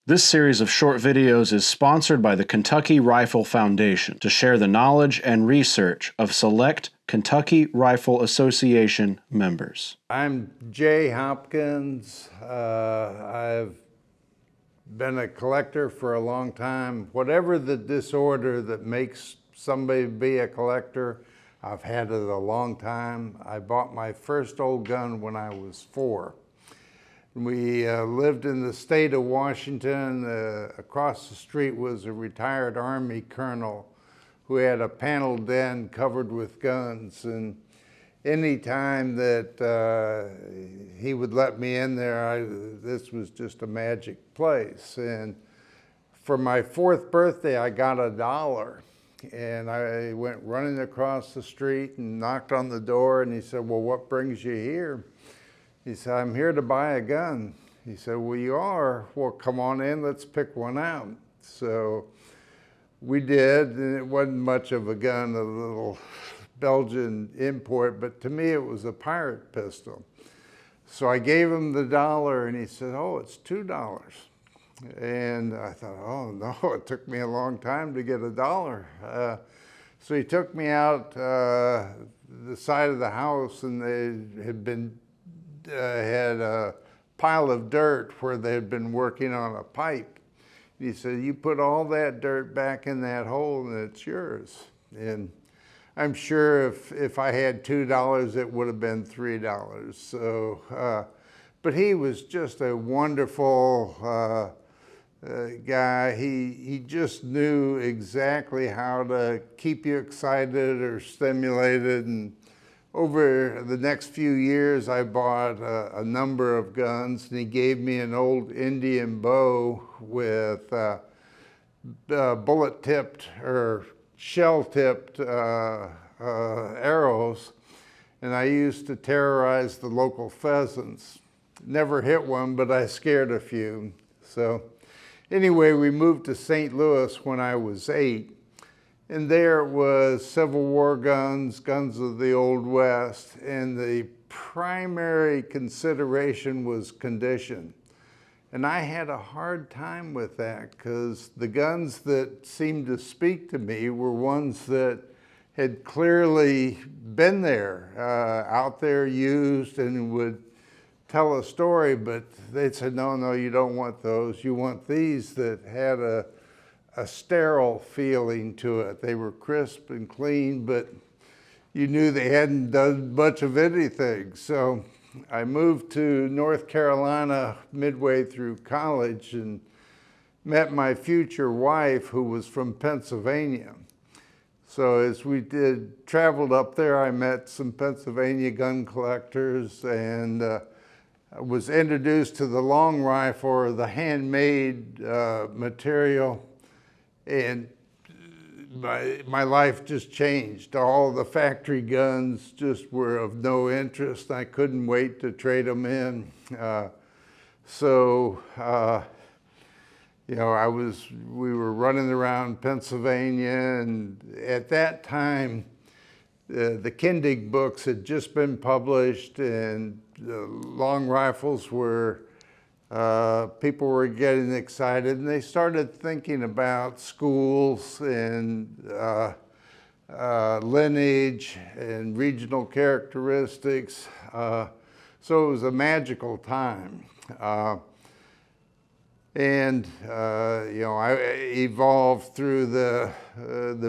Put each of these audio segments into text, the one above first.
This series of short videos is sponsored by the Kentucky Rifle Foundation to share the knowledge and research of select Kentucky Rifle Association members. I'm Jay Hopkins. I've been a collector for a long time. Whatever the disorder that makes somebody be a collector, I've had it a long time. I bought my first old gun when I was 4. We lived in the state of Washington. Across the street was a retired Army colonel who had a panel den covered with guns. And any time that he would let me in there, this was just a magic place. And for my 4th birthday, I got $1. And I went running across the street and knocked on the door, and he said, "Well, what brings you here?" He said, "I'm here to buy a gun." He said, "Well, you are? Well, come on in, let's pick one out." So we did, and it wasn't much of a gun, a little Belgian import, but to me it was a pirate pistol. So I gave him the $1, and he said, "Oh, it's $2. And I thought, oh no, it took me a long time to get $1. So he took me out the side of the house, and they had a pile of dirt where they had been working on a pipe. He said, "You put all that dirt back in that hole and it's yours." And I'm sure if I had $2, it would have been $3. So, but he was just a wonderful guy. He just knew exactly how to keep you excited or stimulated. And over the next few years, I bought a number of guns, and he gave me an old Indian bow with bullet-tipped or shell-tipped arrows, and I used to terrorize the local pheasants. Never hit one, but I scared a few. So anyway, we moved to St. Louis when I was 8. And there was Civil War guns, guns of the Old West, and the primary consideration was condition. And I had a hard time with that, because the guns that seemed to speak to me were ones that had clearly been there, out there used, and would tell a story, but they said, no, you don't want those. You want these that had a sterile feeling to it. They were crisp and clean, but you knew they hadn't done much of anything. So I moved to North Carolina midway through college and met my future wife, who was from Pennsylvania. So as we traveled up there, I met some Pennsylvania gun collectors, and I was introduced to the long rifle, or the handmade material. And my life just changed. All the factory guns just were of no interest. I couldn't wait to trade them in. You know, we were running around Pennsylvania, and at that time, the Kindig books had just been published, and the long rifles were, people were getting excited, and they started thinking about schools and lineage and regional characteristics. So it was a magical time. You know, I evolved through the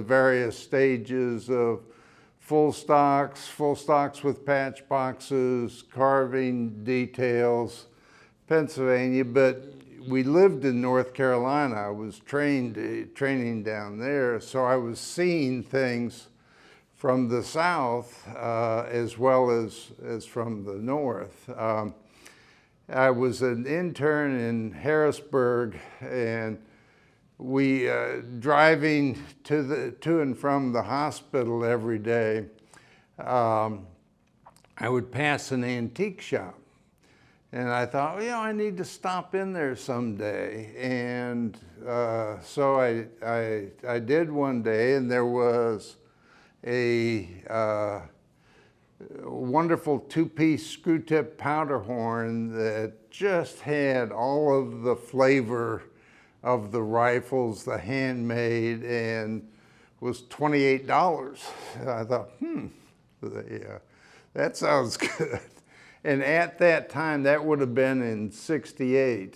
various stages of full stocks with patch boxes, carving details, Pennsylvania, but we lived in North Carolina. I was training down there, so I was seeing things from the south as well as from the north. I was an intern in Harrisburg, and we driving to and from the hospital every day, I would pass an antique shop. And I thought, well, you know, I need to stop in there someday. And so I did one day, and there was a wonderful 2-piece screw-tip powder horn that just had all of the flavor of the rifles, the handmade, and was $28. I thought, yeah, that sounds good. And at that time, that would have been in '68.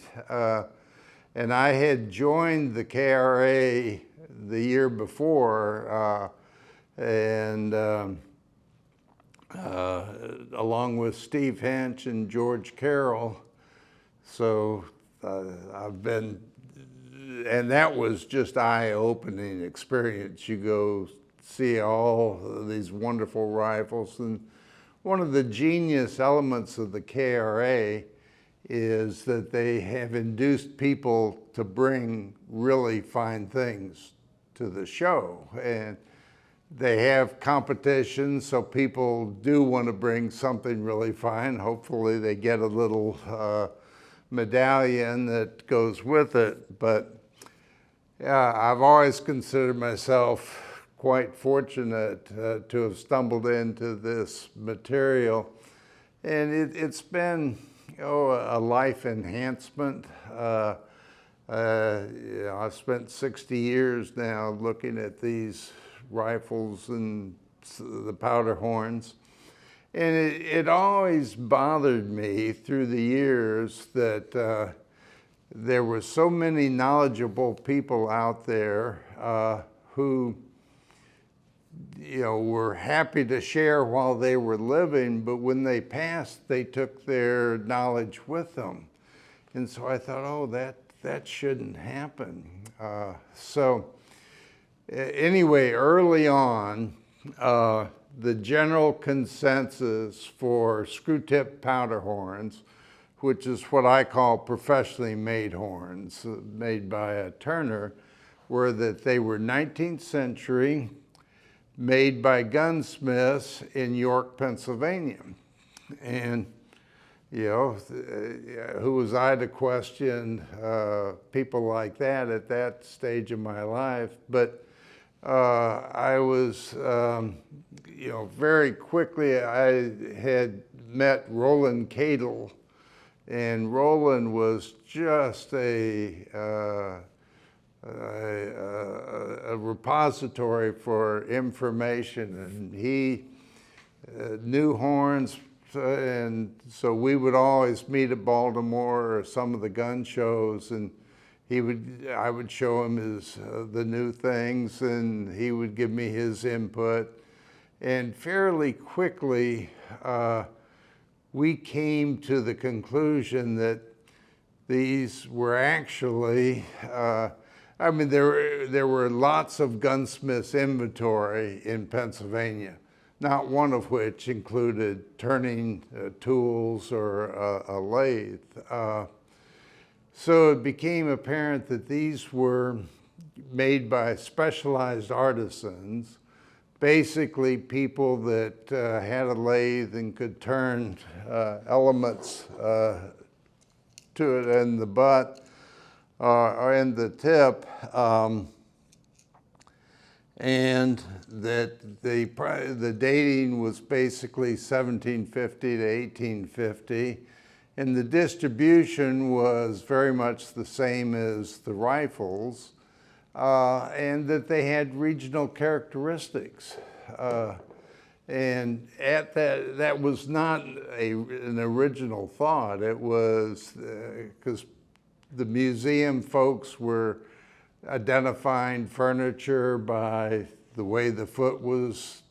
And I had joined the KRA the year before, along with Steve Hench and George Carroll. So I've been, and that was just eye-opening experience. You go see all of these wonderful rifles, and one of the genius elements of the KRA is that they have induced people to bring really fine things to the show. And they have competitions, so people do want to bring something really fine. Hopefully they get a little medallion that goes with it. But yeah, I've always considered myself quite fortunate to have stumbled into this material. And it's been a life enhancement. I've spent 60 years now looking at these rifles and the powder horns. And it always bothered me through the years that there were so many knowledgeable people out there who were happy to share while they were living, but when they passed, they took their knowledge with them. And so I thought, oh, that shouldn't happen. Anyway, early on, the general consensus for screw-tip powder horns, which is what I call professionally made horns, made by a turner, were that they were 19th century, made by gunsmiths in York, Pennsylvania. And, who was I to question people like that at that stage of my life? But I was, very quickly, I had met Roland Cadle, and Roland was just a repository for information, and he knew horns, and so we would always meet at Baltimore or some of the gun shows, and I would show him the new things, and he would give me his input. And fairly quickly, we came to the conclusion that these were actually, there were lots of gunsmiths' inventory in Pennsylvania, not one of which included turning tools or a lathe. So it became apparent that these were made by specialized artisans, basically people that had a lathe and could turn elements to it in the butt or in the tip, and that the dating was basically 1750 to 1850. And the distribution was very much the same as the rifles, and that they had regional characteristics. And at that was not an original thought. It was because the museum folks were identifying furniture by the way the foot was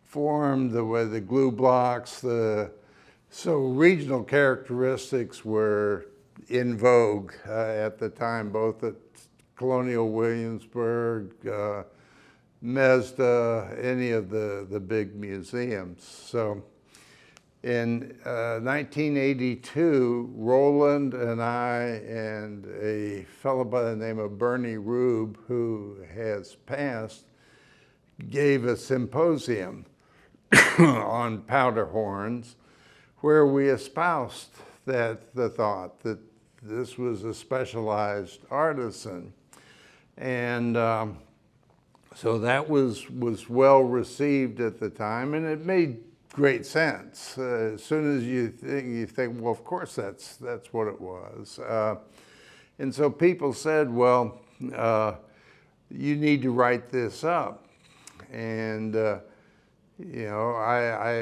formed, the way the glue blocks, so regional characteristics were in vogue at the time, both at Colonial Williamsburg, Mazda, any of the big museums. So in 1982, Roland and I and a fellow by the name of Bernie Rube, who has passed, gave a symposium on powder horns, where we espoused the thought that this was a specialized artisan. And so that was well received at the time, and it made great sense. As soon as you think, well, of course that's what it was. And so people said, well, you need to write this up. And, I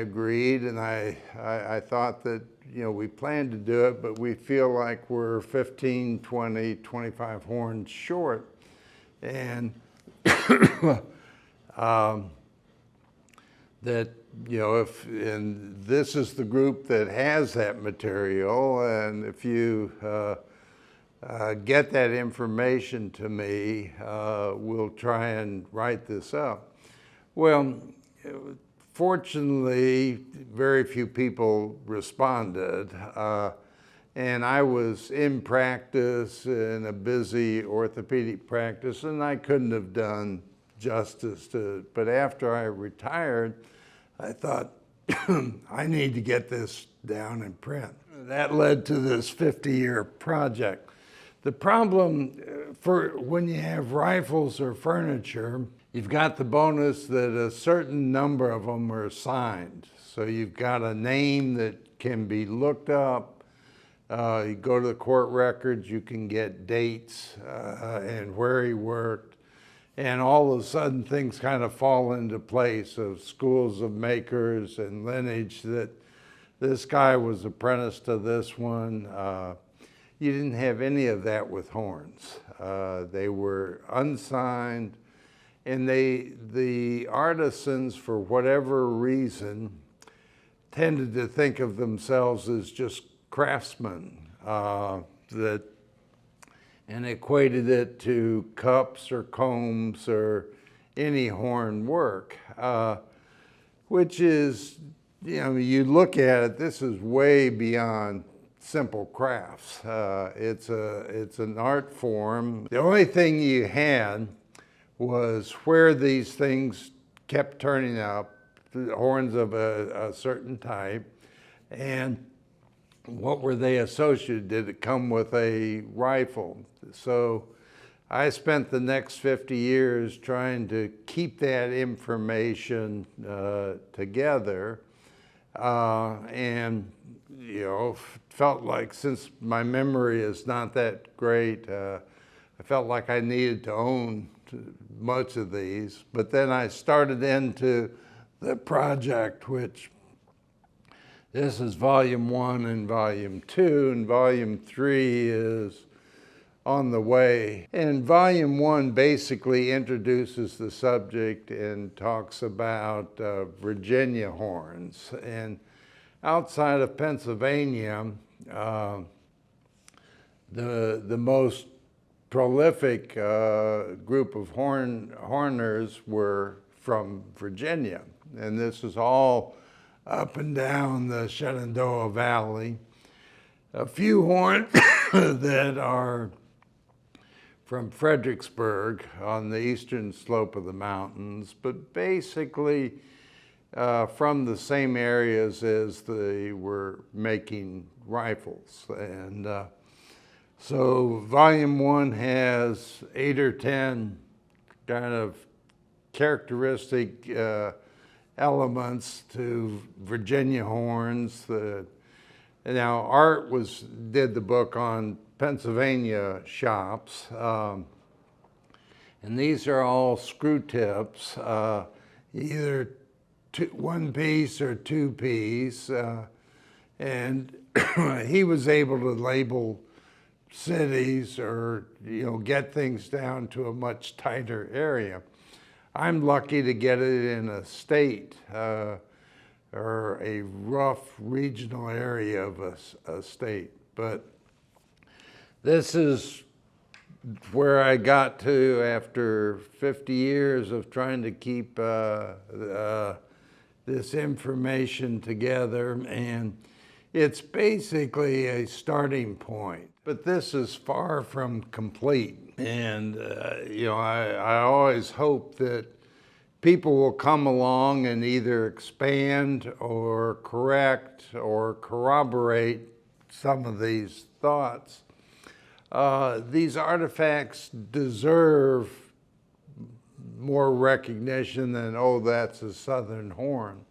agreed, and I thought that, we planned to do it, but we feel like we're 15, 20, 25 horns short. And that, and this is the group that has that material, and if you get that information to me, we'll try and write this up. Well, fortunately, very few people responded, and I was in practice in a busy orthopedic practice, and I couldn't have done justice to it. But after I retired, I thought, I need to get this down in print. That led to this 50-year project. The problem for when you have rifles or furniture, you've got the bonus that a certain number of them are signed. So you've got a name that can be looked up. You go to the court records, you can get dates and where he worked. And all of a sudden things kind of fall into place of schools of makers and lineage that this guy was apprenticed to this one. You didn't have any of that with horns. They were unsigned, and the artisans, for whatever reason, tended to think of themselves as just craftsmen and equated it to cups or combs or any horn work, which is, you look at it, this is way beyond simple crafts. It's an art form. The only thing you had was where these things kept turning up, the horns of a certain type, and what were they associated? Did it come with a rifle? So I spent the next 50 years trying to keep that information together, and felt like, since my memory is not that great, I felt like I needed to own much of these. But then I started into the project, which this is volume 1 and volume 2, and volume 3 is on the way. And volume 1 basically introduces the subject and talks about Virginia horns. And outside of Pennsylvania, the most prolific group of horners were from Virginia. And this is all up and down the Shenandoah Valley. A few horns that are from Fredericksburg on the eastern slope of the mountains, but basically from the same areas as they were making rifles. And so volume 1 has 8 or 10 kind of characteristic elements to Virginia horns. Now Art did the book on Pennsylvania shops, and these are all screw tips, either one piece or 2 piece, and he was able to label cities or get things down to a much tighter area. I'm lucky to get it in a state or a rough regional area of a state. But this is where I got to after 50 years of trying to keep this information together, and it's basically a starting point. But this is far from complete. And, I always hope that people will come along and either expand or correct or corroborate some of these thoughts. These artifacts deserve more recognition than, oh, that's a Southern horn.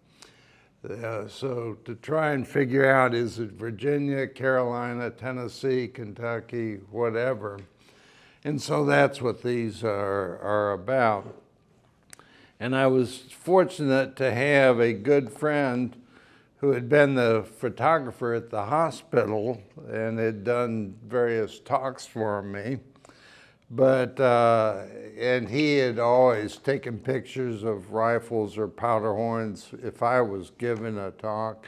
So to try and figure out, is it Virginia, Carolina, Tennessee, Kentucky, whatever. And so that's what these are about. And I was fortunate to have a good friend who had been the photographer at the hospital and had done various talks for me. But, and he had always taken pictures of rifles or powder horns if I was giving a talk.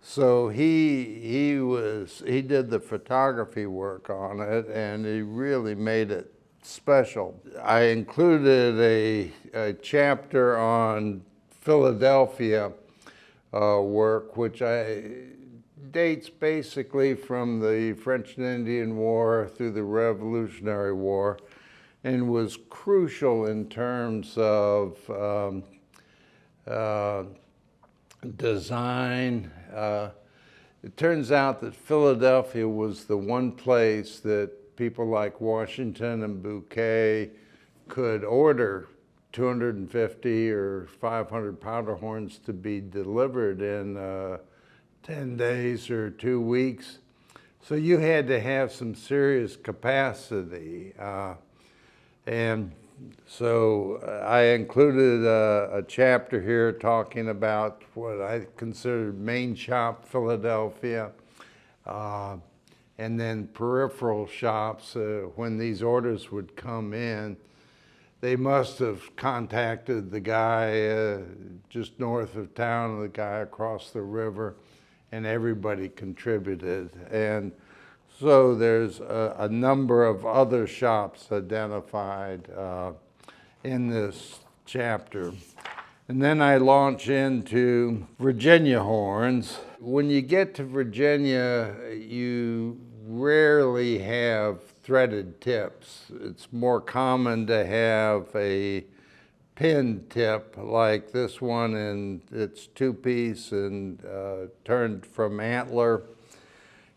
So he did the photography work on it, and he really made it special. I included a chapter on Philadelphia work, which dates basically from the French and Indian War through the Revolutionary War, and was crucial in terms of design. It turns out that Philadelphia was the one place that people like Washington and Bouquet could order 250 or 500 powder horns to be delivered in 10 days or 2 weeks. So you had to have some serious capacity. And so I included a chapter here talking about what I considered main shop Philadelphia, and then peripheral shops. When these orders would come in, they must have contacted the guy just north of town, the guy across the river, and everybody contributed. And so there's a number of other shops identified in this chapter. And then I launch into Virginia horns. When you get to Virginia, you rarely have threaded tips. It's more common to have a pin tip like this one, and it's two-piece and turned from antler.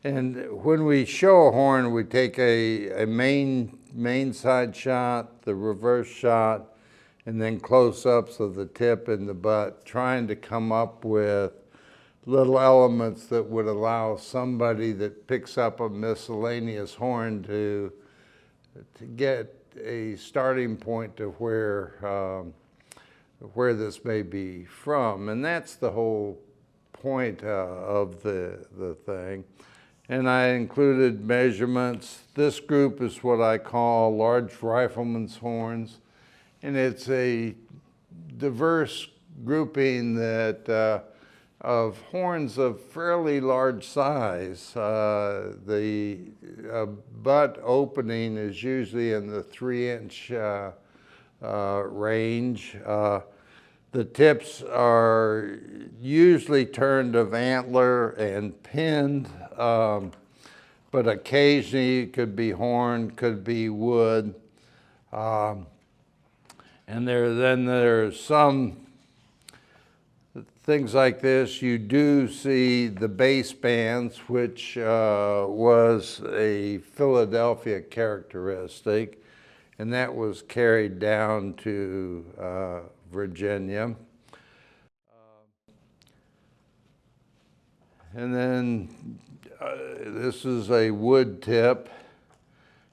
And when we show a horn, we take a main side shot, the reverse shot, and then close-ups of the tip and the butt, trying to come up with little elements that would allow somebody that picks up a miscellaneous horn to get a starting point to where this may be from. And that's the whole point of the thing. And I included measurements. This group is what I call large rifleman's horns. And it's a diverse grouping that of horns of fairly large size. The butt opening is usually in the 3-inch range. The tips are usually turned of antler and pinned, but occasionally it could be horn, could be wood. And then there's some things like this. You do see the base bands, which was a Philadelphia characteristic, and that was carried down to Virginia. And then this is a wood tip.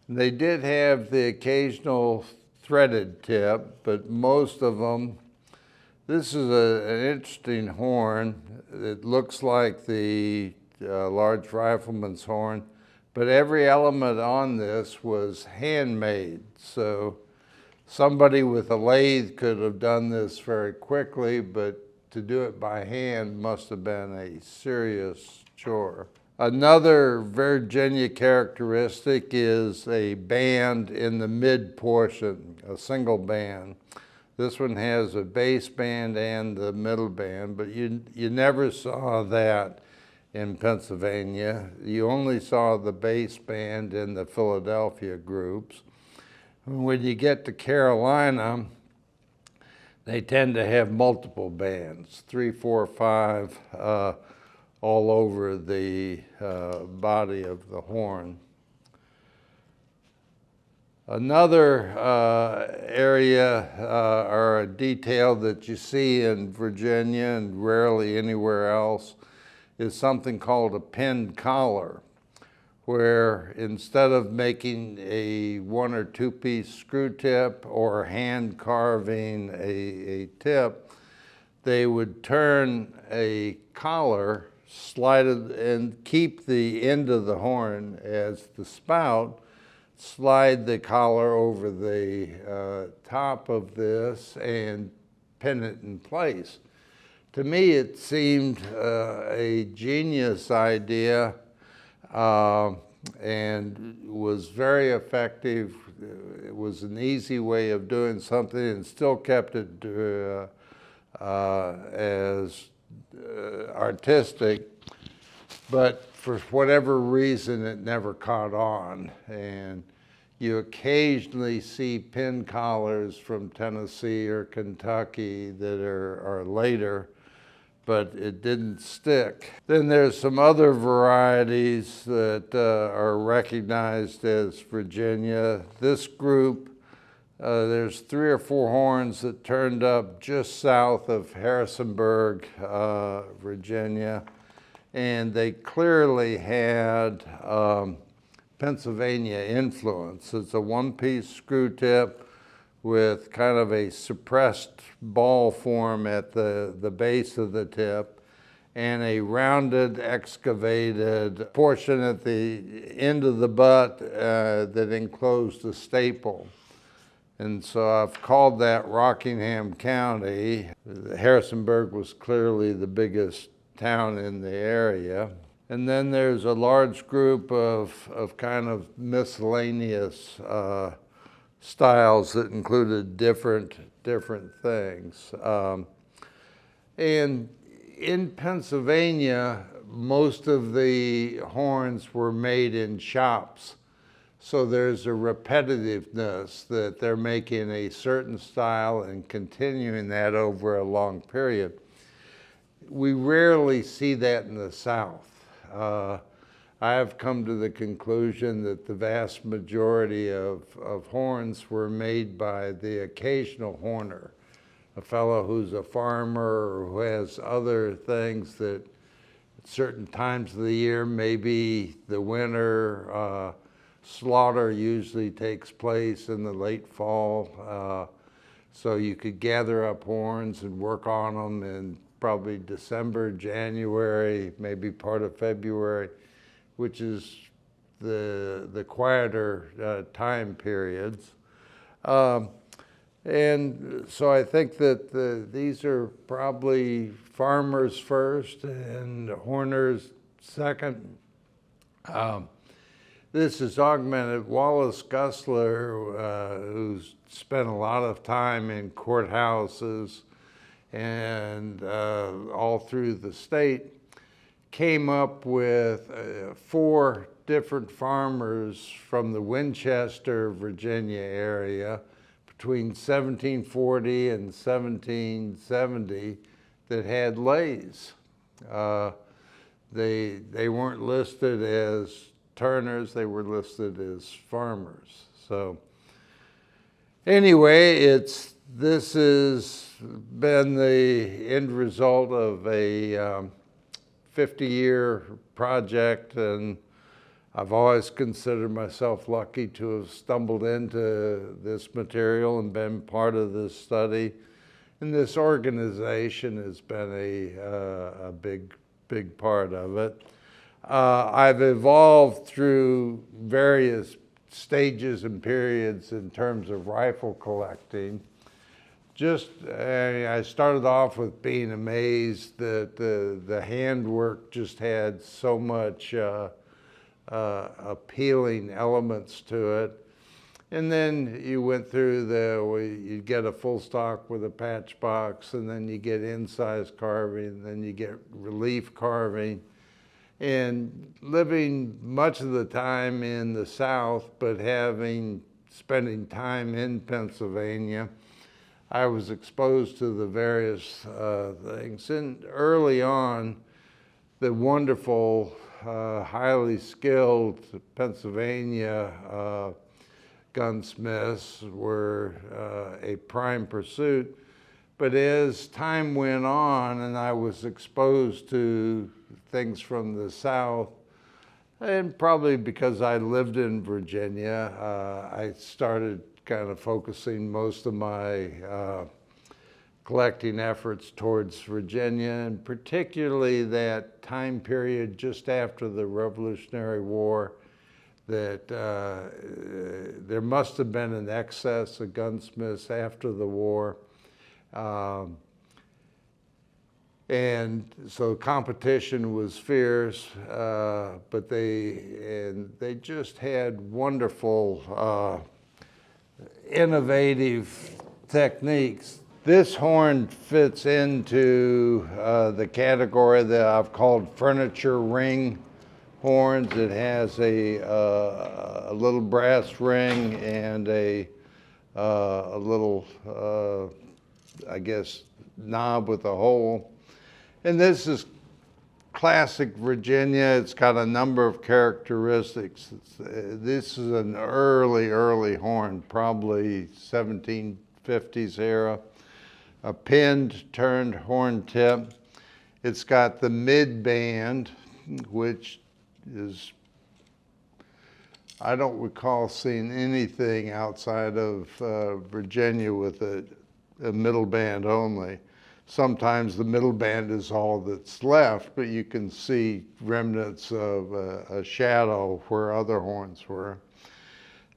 They did have the occasional threaded tip, but most of them, this is an interesting horn. It looks like the large rifleman's horn, but every element on this was handmade. So somebody with a lathe could have done this very quickly, but to do it by hand must have been a serious chore. Another Virginia characteristic is a band in the mid portion, a single band. This one has a base band and the middle band, but you never saw that in Pennsylvania. You only saw the base band in the Philadelphia groups. When you get to Carolina, they tend to have multiple bands, 3, 4, 5, all over the body of the horn. Another area or a detail that you see in Virginia and rarely anywhere else is something called a pinned collar, where instead of making a 1 or 2 piece screw tip or hand carving a tip, they would turn a collar, slide it and keep the end of the horn as the spout, slide the collar over the top of this and pin it in place. To me, it seemed a genius idea and was very effective. It was an easy way of doing something and still kept it as artistic, but for whatever reason it never caught on. And you occasionally see pin collars from Tennessee or Kentucky that are later, but it didn't stick. Then there's some other varieties that are recognized as Virginia. This group, there's 3 or 4 horns that turned up just south of Harrisonburg, Virginia, and they clearly had Pennsylvania influence. It's a 1-piece screw tip with kind of a suppressed ball form at the base of the tip and a rounded excavated portion at the end of the butt that enclosed the staple. And so I've called that Rockingham County. Harrisonburg was clearly the biggest town in the area. And then there's a large group of kind of miscellaneous styles that included different things. And in Pennsylvania, most of the horns were made in shops. So there's a repetitiveness that they're making a certain style and continuing that over a long period. We rarely see that in the South. I have come to the conclusion that the vast majority of horns were made by the occasional horner, a fellow who's a farmer or who has other things that at certain times of the year, maybe the winter, slaughter usually takes place in the late fall. So you could gather up horns and work on them in probably December, January, maybe part of February, which is the quieter time periods. And so I think that these are probably farmers first and horners second. This is augmented. Wallace Gusler, who's spent a lot of time in courthouses and all through the state, came up with 4 different farmers from the Winchester, Virginia area between 1740 and 1770 that had lathes. They weren't listed as turners, they were listed as farmers. So anyway, this has been the end result of a 50-year project, and I've always considered myself lucky to have stumbled into this material and been part of this study. And this organization has been a big part of it. I've evolved through various stages and periods in terms of rifle collecting. I started off with being amazed that the handwork just had so much appealing elements to it. And then you went through you get a full stock with a patch box, and then you get incise carving, and then you get relief carving. And living much of the time in the South, but spending time in Pennsylvania, I was exposed to the various things. And early on, the wonderful, highly skilled Pennsylvania gunsmiths were a prime pursuit. But as time went on and I was exposed to things from the South, and probably because I lived in Virginia, I started kind of focusing most of my collecting efforts towards Virginia, and particularly that time period just after the Revolutionary War, that there must have been an excess of gunsmiths after the war. And so competition was fierce, but they just had wonderful, innovative techniques. This horn fits into the category that I've called furniture ring horns. It has a little brass ring and a little, I guess, knob with a hole. And this is classic Virginia. It's got a number of characteristics. This is an early horn, probably 1750s era. A pinned, turned horn tip. It's got the mid band, which is, I don't recall seeing anything outside of Virginia with a middle band only. Sometimes the middle band is all that's left, but you can see remnants of a shadow where other horns were.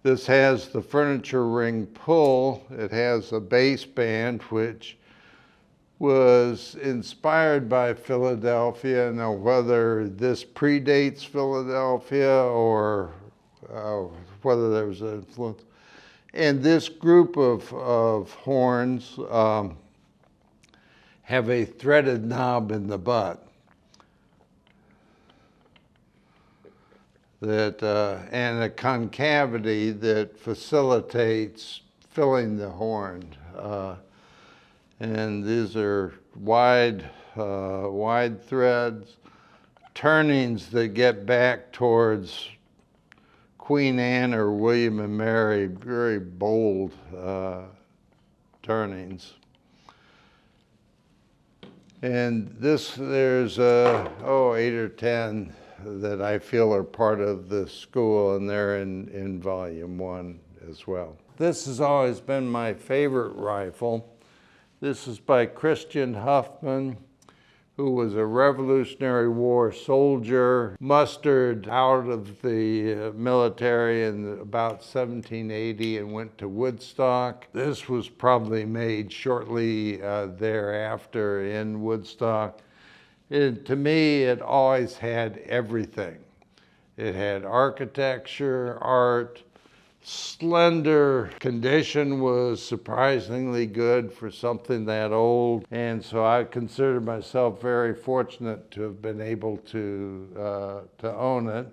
This has the furniture ring pull. It has a bass band, which was inspired by Philadelphia. Now, whether this predates Philadelphia or whether there was an influence. And this group of horns have a threaded knob in the butt and a concavity that facilitates filling the horn. And these are wide threads, turnings that get back towards Queen Anne or William and Mary, very bold turnings. And there's 8 or 10 that I feel are part of the school, and they're in volume 1 as well. This has always been my favorite rifle. This is by Christian Huffman, who was a Revolutionary War soldier, mustered out of the military in about 1780 and went to Woodstock. This was probably made shortly thereafter in Woodstock. To me, it always had everything. It had architecture, art, slender condition was surprisingly good for something that old, and so I consider myself very fortunate to have been able to own it.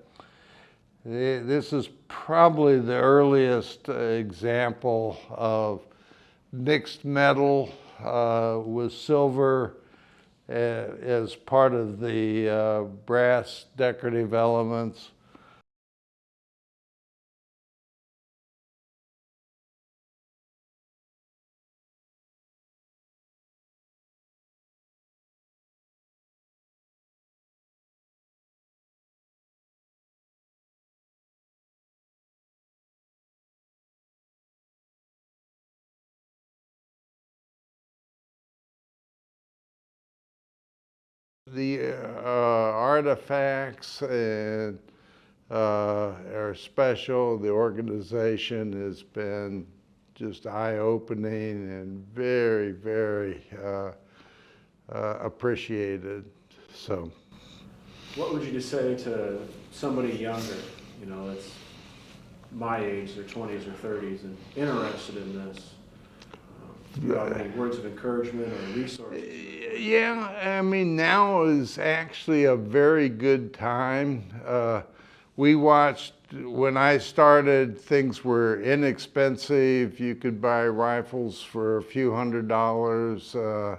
This is probably the earliest example of mixed metal with silver as part of the brass decorative elements. The artifacts and are special. The organization has been just eye-opening and very, very appreciated. So, what would you say to somebody younger, that's my age, their 20s or 30s, and interested in this? Do you have any words of encouragement or resources? Yeah, I mean, now is actually a very good time. We watched, when I started, things were inexpensive. You could buy rifles for a few $100s,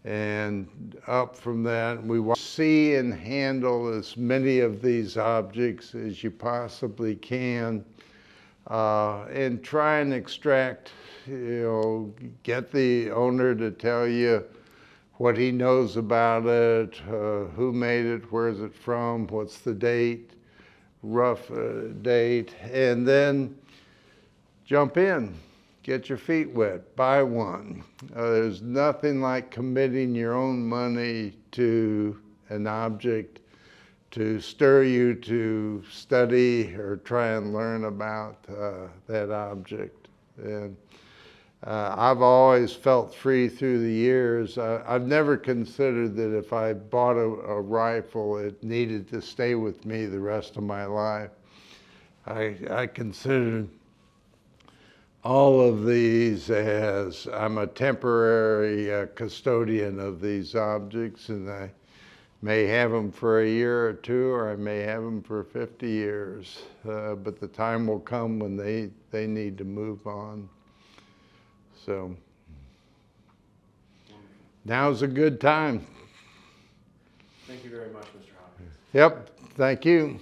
and up from that, we see and handle as many of these objects as you possibly can. and try and extract, get the owner to tell you what he knows about it, who made it, where's it from, what's the date, rough date, and then jump in, get your feet wet, buy one. There's nothing like committing your own money to an object to stir you to study or try and learn about that object. And I've always felt free through the years. I've never considered that if I bought a rifle, it needed to stay with me the rest of my life. I considered all of these as I'm a temporary custodian of these objects, and I may have them for a year or two, or I may have them for 50 years. But the time will come when they need to move on. So now's a good time. Thank you very much, Mr. Hopkins. Yep, thank you.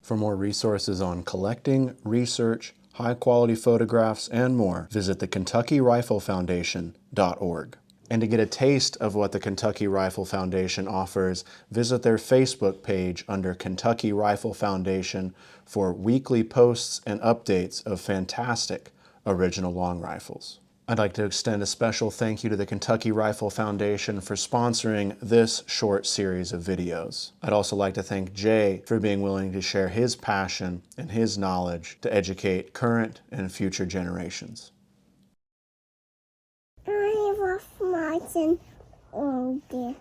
For more resources on collecting, research, high-quality photographs, and more, visit the KentuckyRifleFoundation.org. And to get a taste of what the Kentucky Rifle Foundation offers, visit their Facebook page under Kentucky Rifle Foundation for weekly posts and updates of fantastic original long rifles. I'd like to extend a special thank you to the Kentucky Rifle Foundation for sponsoring this short series of videos. I'd also like to thank Jay for being willing to share his passion and his knowledge to educate current and future generations. I was watching all this.